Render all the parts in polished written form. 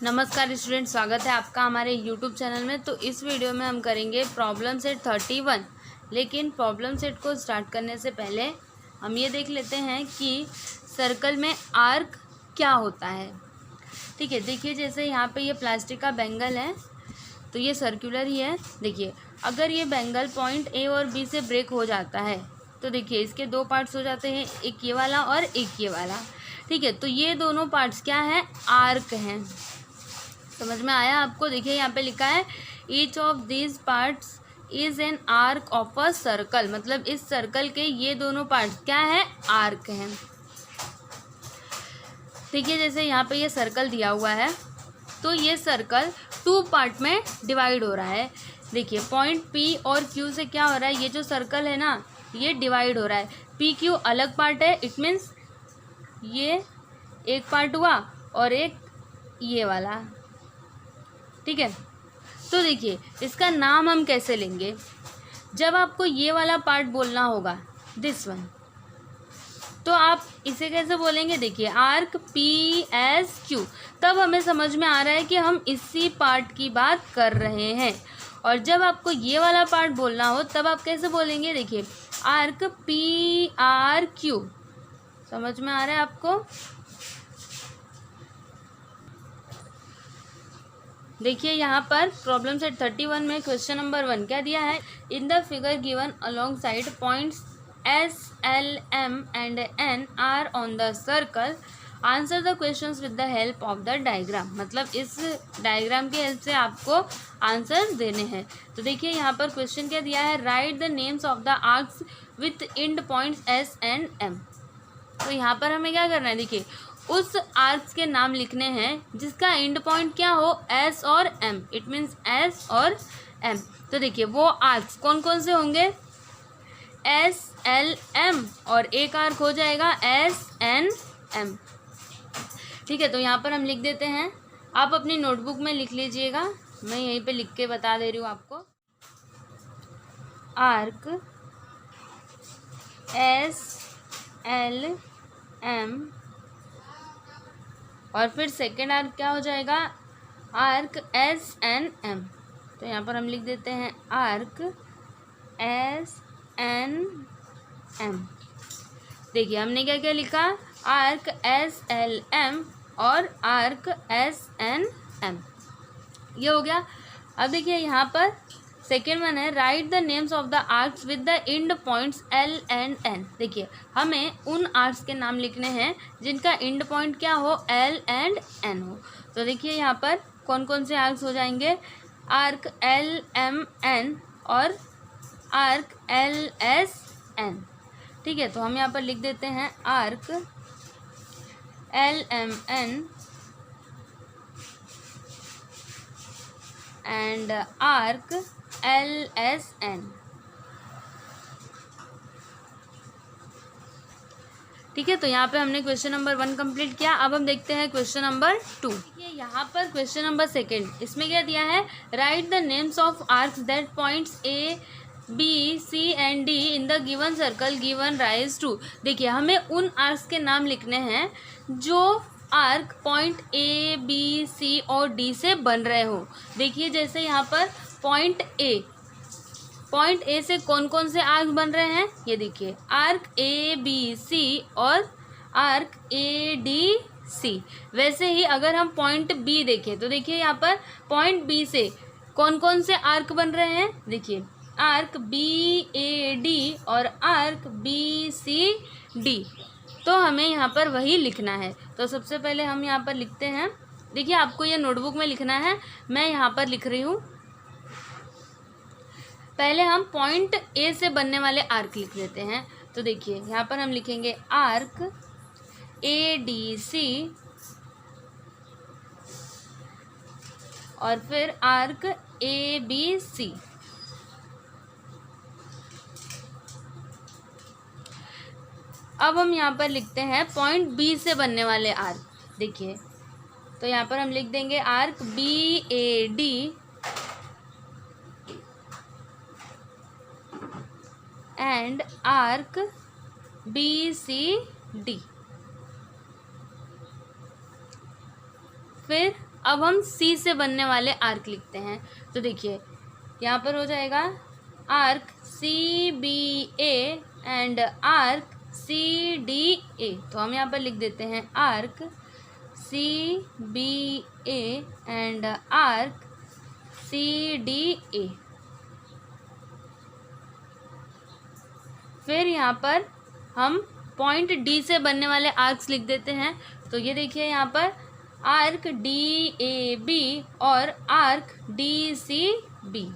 नमस्कार स्टूडेंट, स्वागत है आपका हमारे YouTube चैनल में। तो इस वीडियो में हम करेंगे प्रॉब्लम सेट 31। लेकिन प्रॉब्लम सेट को स्टार्ट करने से पहले हम ये देख लेते हैं कि सर्कल में आर्क क्या होता है। ठीक है, देखिए जैसे यहाँ पे ये प्लास्टिक का बैंगल है तो ये सर्कुलर ही है। देखिए अगर ये बैंगल पॉइंट ए और बी से ब्रेक हो जाता है तो देखिए इसके दो पार्ट्स हो जाते हैं, एक ये वाला और एक ये वाला। ठीक है, तो ये दोनों पार्ट्स क्या हैं? आर्क हैं। समझ में आया आपको? देखिए यहाँ पे लिखा है each of these parts is an arc of a circle, मतलब इस सर्कल के ये दोनों पार्ट्स क्या है? आर्क हैं। देखिए जैसे यहाँ पे ये सर्कल दिया हुआ है तो ये सर्कल टू पार्ट में डिवाइड हो रहा है। देखिए पॉइंट पी और क्यू से क्या हो रहा है, ये जो सर्कल है ना ये डिवाइड हो रहा है। पी क्यू अलग पार्ट है, इट मीन्स ये एक पार्ट हुआ और एक ये वाला। ठीक है, तो देखिए इसका नाम हम कैसे लेंगे। जब आपको ये वाला पार्ट बोलना होगा, दिस वन, तो आप इसे कैसे बोलेंगे? देखिए आर्क पी एस क्यू, तब हमें समझ में आ रहा है कि हम इसी पार्ट की बात कर रहे हैं। और जब आपको ये वाला पार्ट बोलना हो तब आप कैसे बोलेंगे? देखिए आर्क पी आर क्यू। समझ में आ रहा है आपको? देखिए यहाँ पर प्रॉब्लम सेट 31 में क्वेश्चन नंबर 1 क्या दिया है? In the figure given alongside points S L M and N R on the circle, answer the questions with the help of the diagram. मतलब इस डायग्राम की हेल्प से आपको answer देने हैं। तो देखिए यहाँ पर क्वेश्चन क्या दिया है? Write the names of the arcs with end points S and M. तो यहाँ पर हमें क्या करना है? देखिए उस आर्क्स के नाम लिखने हैं जिसका एंड पॉइंट क्या हो? एस और एम, इट मीन्स एस और एम। तो देखिए वो आर्क्स कौन कौन से होंगे? एस एल एम, और एक आर्क हो जाएगा एस एन एम। ठीक है, तो यहाँ पर हम लिख देते हैं, आप अपनी नोटबुक में लिख लीजिएगा, मैं यहीं पे लिख के बता दे रही हूँ आपको। आर्क एस एल एम, और फिर सेकेंड आर्क क्या हो जाएगा? Arc S N M. तो यहाँ पर हम लिख देते हैं आर्क एस एन एम। देखिए हमने क्या क्या लिखा? आर्क एस एल एम और आर्क एस एन एम, ये हो गया। अब देखिए यहाँ पर सेकेंड वन है write the names of the arcs with the end points L and N. देखिए हमें उन आर्क्स के नाम लिखने हैं जिनका एंड पॉइंट क्या हो? एल एंड एन हो। तो देखिए यहाँ पर कौन कौन से आर्क्स हो जाएंगे? आर्क एल एम एन और आर्क एल एस एन। ठीक है, तो हम यहाँ पर लिख देते हैं arc L M N and arc L S N. ठीक है, तो यहाँ पे हमने क्वेश्चन नंबर 1 कंप्लीट किया। अब हम देखते हैं क्वेश्चन नंबर 2। ये यहाँ पर क्वेश्चन नंबर 2, इसमें क्या दिया है? Write the names of arcs that points A B C and D in the given circle given rise to. देखिए हमें उन आर्क्स के नाम लिखने हैं जो arc point A B C और डी से बन रहे हो। देखिए जैसे यहाँ पर पॉइंट ए से कौन कौन से आर्क बन रहे हैं? ये देखिए आर्क ए बी सी और आर्क ए डी सी। वैसे ही अगर हम पॉइंट बी देखें तो देखिए यहाँ पर पॉइंट बी से कौन कौन से आर्क बन रहे हैं? देखिए आर्क बी ए डी और आर्क बी सी डी। तो हमें यहाँ पर वही लिखना है। तो सबसे पहले हम यहाँ पर लिखते हैं, देखिए आपको ये नोटबुक में लिखना है, मैं यहाँ पर लिख रही हूँ। पहले हम पॉइंट ए से बनने वाले आर्क लिख लेते हैं। तो देखिए यहाँ पर हम लिखेंगे आर्क ए डी सी और फिर आर्क ए बी सी। अब हम यहाँ पर लिखते हैं पॉइंट बी से बनने वाले आर्क। देखिए तो यहाँ पर हम लिख देंगे arc B A D and arc B C D. फिर अब हम सी से बनने वाले आर्क लिखते हैं। तो देखिए यहाँ पर हो जाएगा arc C B A and arc C D A. तो हम यहाँ पर लिख देते हैं arc C B A and arc C D A. फिर यहाँ पर हम पॉइंट डी से बनने वाले आर्क्स लिख देते हैं। तो ये देखिए यहाँ पर आर्क डी ए बी और arc D C B,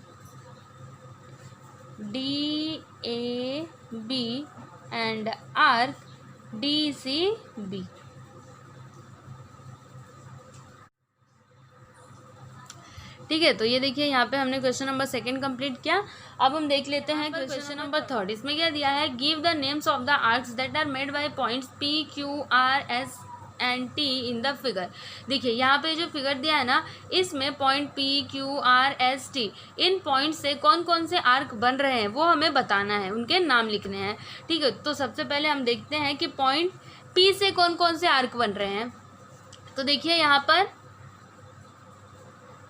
D A B and arc D C B. ठीक है, तो ये देखिए यहाँ पे हमने क्वेश्चन नंबर सेकंड कंप्लीट किया। अब हम देख लेते हैं क्वेश्चन नंबर थर्ड। इसमें क्या दिया है, give the names of the arcs that are made by points P Q R S and T in the figure. देखिए यहाँ पे जो फिगर दिया है ना, इसमें point P Q R S T, इन पॉइंट से कौन कौन से आर्क बन रहे हैं वो हमें बताना है, उनके नाम लिखने हैं। ठीक है, तो सबसे पहले हम देखते हैं कि पॉइंट पी से कौन कौन से आर्क बन रहे हैं। तो देखिए यहाँ पर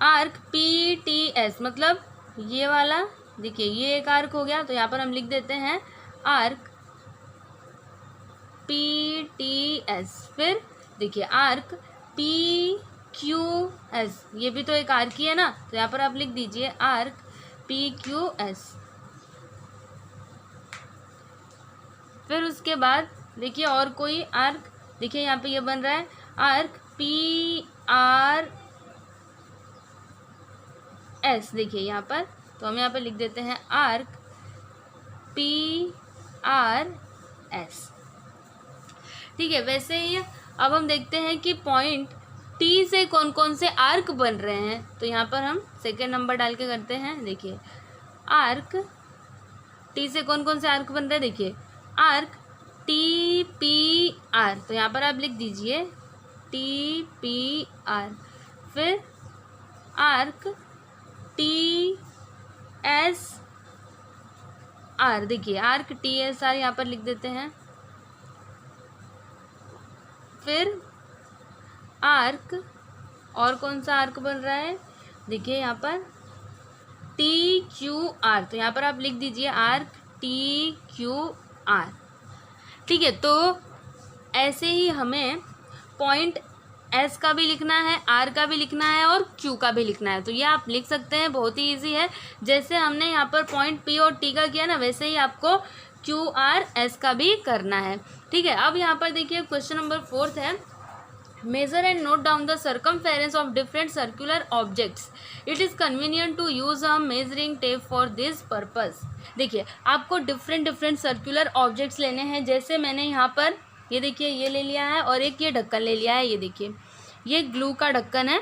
आर्क पी टी एस, मतलब ये वाला, देखिए ये एक आर्क हो गया। तो यहाँ पर हम लिख देते हैं आर्क पी टी एस। फिर देखिए आर्क पी क्यू एस, ये भी तो एक आर्क ही है ना, तो यहाँ पर आप लिख दीजिए आर्क पी क्यू एस। फिर उसके बाद देखिए और कोई आर्क, देखिए यहाँ पे ये बन रहा है आर्क पी आर एस। देखिए यहाँ पर, तो हम यहाँ पर लिख देते हैं आर्क पी आर एस। ठीक है, वैसे ही अब हम देखते हैं कि पॉइंट टी से कौन कौन से आर्क बन रहे हैं। तो यहाँ पर हम सेकेंड नंबर डाल के करते हैं। देखिए आर्क टी से कौन कौन से आर्क बन रहे हैं, देखिए आर्क टी पी आर। तो यहाँ पर आप लिख दीजिए टी पी आर। फिर आर्क टी एस आर, देखिए आर्क टी एस आर यहाँ पर लिख देते हैं। फिर आर्क, और कौन सा आर्क बन रहा है, देखिए यहाँ पर टी क्यू आर। तो यहाँ पर आप लिख दीजिए आर्क टी क्यू आर। ठीक है, तो ऐसे ही हमें पॉइंट एस का भी लिखना है, आर का भी लिखना है और क्यू का भी लिखना है। तो ये आप लिख सकते हैं, बहुत ही इजी है। जैसे हमने यहाँ पर पॉइंट पी और टी का किया ना, वैसे ही आपको क्यू आर एस का भी करना है। ठीक है, अब यहाँ पर देखिए क्वेश्चन नंबर फोर्थ है, measure and note down the circumference of different circular objects. It is convenient to use a measuring tape for this purpose. देखिए आपको डिफरेंट सर्कुलर ऑब्जेक्ट्स लेने हैं। जैसे मैंने यहाँ पर ये देखिए ये ले लिया है और एक ये ढक्कन ले लिया है। ये देखिए ये ग्लू का ढक्कन है।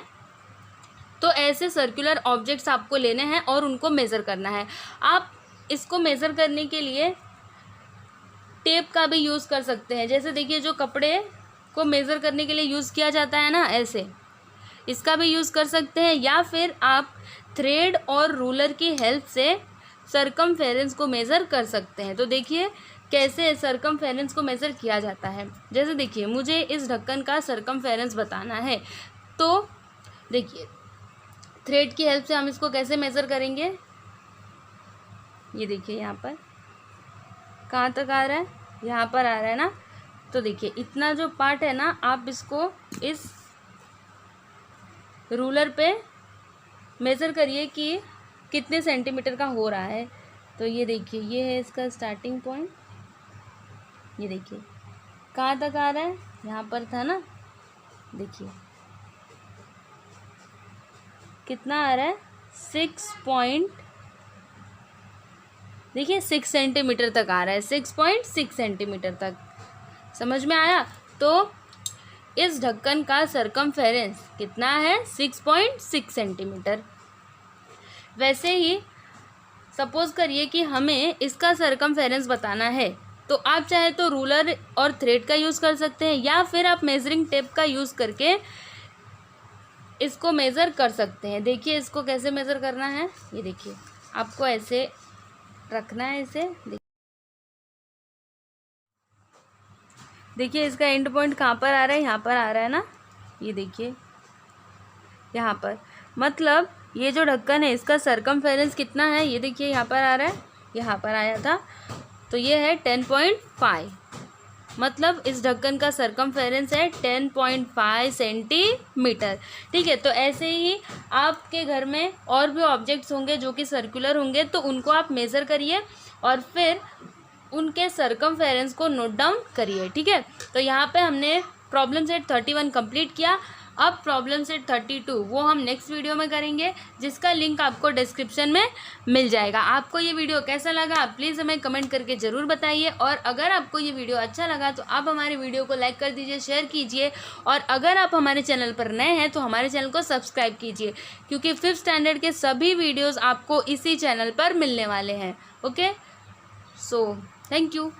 तो ऐसे सर्कुलर ऑब्जेक्ट्स आपको लेने हैं और उनको मेज़र करना है। आप इसको मेज़र करने के लिए टेप का भी यूज़ कर सकते हैं। जैसे देखिए जो कपड़े को मेज़र करने के लिए यूज़ किया जाता है ना, ऐसे इसका भी यूज़ कर सकते हैं। या फिर आप थ्रेड और रूलर की हेल्प से सर्कमफेरेंस को मेज़र कर सकते हैं। तो देखिए कैसे सर्कमफेरेंस को मेज़र किया जाता है। जैसे देखिए मुझे इस ढक्कन का सर्कमफेरेंस बताना है, तो देखिए थ्रेड की हेल्प से हम इसको कैसे मेज़र करेंगे। ये देखिए यहाँ पर कहाँ तक आ रहा है, यहाँ पर आ रहा है ना। तो देखिए इतना जो पार्ट है ना, आप इसको इस रूलर पे मेज़र करिए कि कितने सेंटीमीटर का हो रहा है। तो ये देखिए ये है इसका स्टार्टिंग पॉइंट। ये देखिए कहाँ तक आ रहा है, यहाँ पर था ना। देखिए कितना आ रहा है, 6 सेंटीमीटर तक आ रहा है, 6.6 सेंटीमीटर तक। समझ में आया। तो इस ढक्कन का सर्कमफेरेंस कितना है, 6.6 सेंटीमीटर। वैसे ही सपोज करिए कि हमें इसका सर्कमफेरेंस बताना है, तो आप चाहे तो रूलर और थ्रेड का यूज़ कर सकते हैं, या फिर आप मेजरिंग टेप का यूज़ करके इसको मेज़र कर सकते हैं। देखिए इसको कैसे मेज़र करना है। ये देखिए आपको ऐसे रखना है इसे। देखिए इसका एंड पॉइंट कहाँ पर आ रहा है, यहाँ पर आ रहा है ना। ये देखिए यहाँ पर। मतलब ये जो ढक्कन है इसका सरकमफेरेंस कितना है, ये देखिए यहाँ पर आ रहा है, यहाँ पर आया था, तो ये है 10.5। मतलब इस ढक्कन का सरकमफेरेंस है 10.5 सेंटीमीटर। ठीक है, तो ऐसे ही आपके घर में और भी ऑब्जेक्ट्स होंगे जो कि सर्कुलर होंगे, तो उनको आप मेज़र करिए और फिर उनके सरकमफेरेंस को नोट डाउन करिए। ठीक है, तो यहाँ पे हमने प्रॉब्लम सेट 31 कंप्लीट किया। अब प्रॉब्लम सेट 32 वो हम नेक्स्ट वीडियो में करेंगे, जिसका लिंक आपको डिस्क्रिप्शन में मिल जाएगा। आपको ये वीडियो कैसा लगा आप प्लीज़ हमें कमेंट करके ज़रूर बताइए, और अगर आपको ये वीडियो अच्छा लगा तो आप हमारे वीडियो को लाइक कर दीजिए, शेयर कीजिए, और अगर आप हमारे चैनल पर नए हैं तो हमारे चैनल को सब्सक्राइब कीजिए, क्योंकि 5th स्टैंडर्ड के सभी वीडियोज़ आपको इसी चैनल पर मिलने वाले हैं। Okay, so thank you.